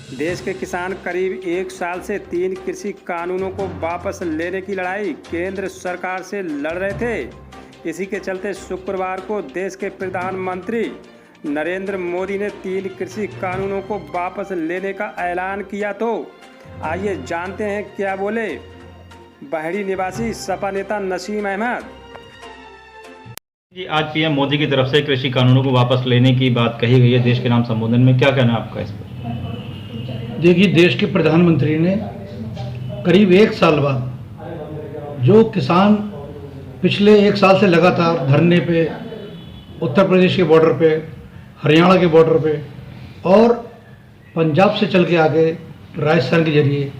देश के किसान करीब एक साल से 3 कृषि कानूनों को वापस लेने की लड़ाई केंद्र सरकार से लड़ रहे थे। इसी के चलते शुक्रवार को देश के प्रधानमंत्री नरेंद्र मोदी ने 3 कृषि कानूनों को वापस लेने का ऐलान किया। तो आइए जानते हैं क्या बोले बहरी निवासी सपा नेता नसीम अहमद जी। आज पीएम मोदी की तरफ से कृषि कानूनों को वापस लेने की बात कही गई है देश के नाम संबोधन में, क्या कहना है आपका इस पर? देखिए, देश के प्रधानमंत्री ने करीब एक साल बाद जो किसान पिछले एक साल से लगातार धरने पे, उत्तर प्रदेश के बॉर्डर पे, हरियाणा के बॉर्डर पे और पंजाब से चल के आगे राजस्थान के जरिए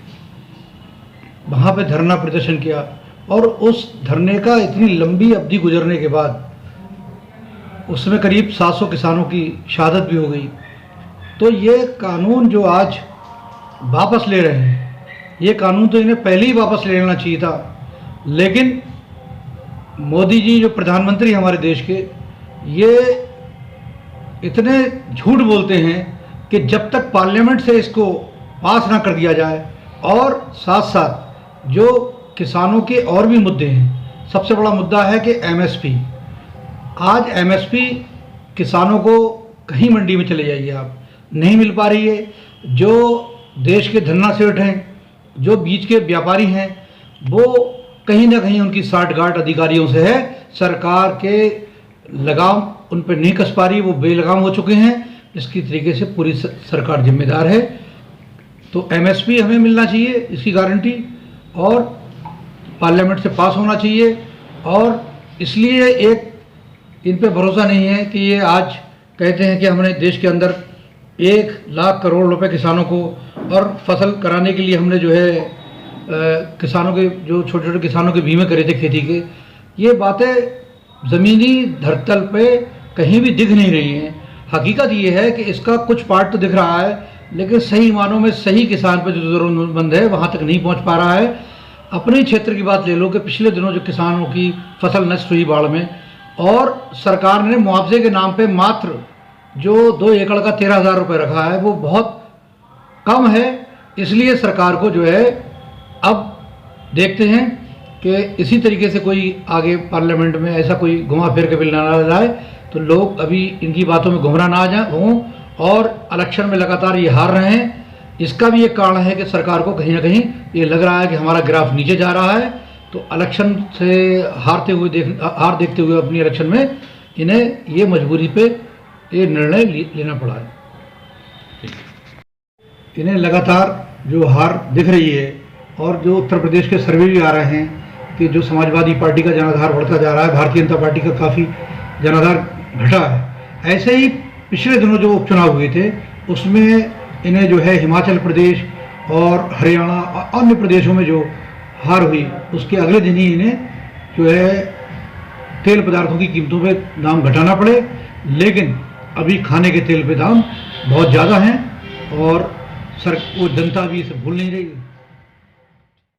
वहाँ पे धरना प्रदर्शन किया और उस धरने का इतनी लंबी अवधि गुजरने के बाद उसमें करीब 700 किसानों की शहादत भी हो गई। तो ये कानून जो आज वापस ले रहे हैं, ये कानून तो इन्हें पहले ही वापस ले लेना चाहिए था, लेकिन मोदी जी जो प्रधानमंत्री हमारे देश के, ये इतने झूठ बोलते हैं कि जब तक पार्लियामेंट से इसको पास ना कर दिया जाए और साथ साथ जो किसानों के और भी मुद्दे हैं, सबसे बड़ा मुद्दा है कि एमएसपी। आज एमएसपी किसानों को कहीं मंडी में चले जाइए आप, नहीं मिल पा रही है। जो देश के धन्ना सेठ हैं, जो बीच के व्यापारी हैं, वो कहीं ना कहीं उनकी साठगांठ अधिकारियों से है। सरकार के लगाम उन पर नहीं कस पा रही, वो बेलगाम हो चुके हैं। इसकी तरीके से पूरी सरकार जिम्मेदार है। तो एमएसपी हमें मिलना चाहिए, इसकी गारंटी, और पार्लियामेंट से पास होना चाहिए। और इसलिए एक इन पे भरोसा नहीं है कि ये आज कहते हैं कि हमने देश के अंदर 1 लाख करोड़ रुपए किसानों को और फसल कराने के लिए हमने जो है किसानों के, जो छोटे छोटे किसानों के बीमे करे थे खेती के। ये बातें ज़मीनी धरतल पे कहीं भी दिख नहीं रही हैं। हकीकत ये है कि इसका कुछ पार्ट तो दिख रहा है, लेकिन सही मानों में सही किसान पर जो ज़रूरतमंद है वहाँ तक नहीं पहुँच पा रहा है। अपने क्षेत्र की बात ले लो कि पिछले दिनों जो किसानों की फसल नष्ट हुई बाढ़ में, और सरकार ने मुआवजे के नाम पे मात्र जो 2 एकड़ का 13,000 रुपये रखा है, वो बहुत कम है। इसलिए सरकार को जो है, अब देखते हैं कि इसी तरीके से कोई आगे पार्लियामेंट में ऐसा कोई घुमा फिर के बिल ना लाए तो लोग अभी इनकी बातों में गुमराह ना आ जाए हों और इलेक्शन में लगातार ये हार रहे हैं। इसका भी एक कारण है कि सरकार को कहीं ना कहीं ये लग रहा है कि हमारा ग्राफ नीचे जा रहा है। तो इलेक्शन से हार देखते हुए अपनी इलेक्शन में इन्हें ये मजबूरी पे ये निर्णय लेना पड़ा है। इन्हें लगातार जो हार दिख रही है और जो उत्तर प्रदेश के सर्वे भी आ रहे हैं कि जो समाजवादी पार्टी का जनाधार बढ़ता जा रहा है, भारतीय जनता पार्टी का काफ़ी जनाधार घटा है। ऐसे ही पिछले दिनों जो उपचुनाव हुए थे उसमें इन्हें जो है हिमाचल प्रदेश और हरियाणा और अन्य प्रदेशों में जो हार हुई, उसके अगले दिन ही इन्हें जो है तेल पदार्थों की कीमतों पे दाम घटाना पड़े। लेकिन अभी खाने के तेल पे दाम बहुत ज़्यादा हैं और वो जनता भी इसे भूल नहीं रही है।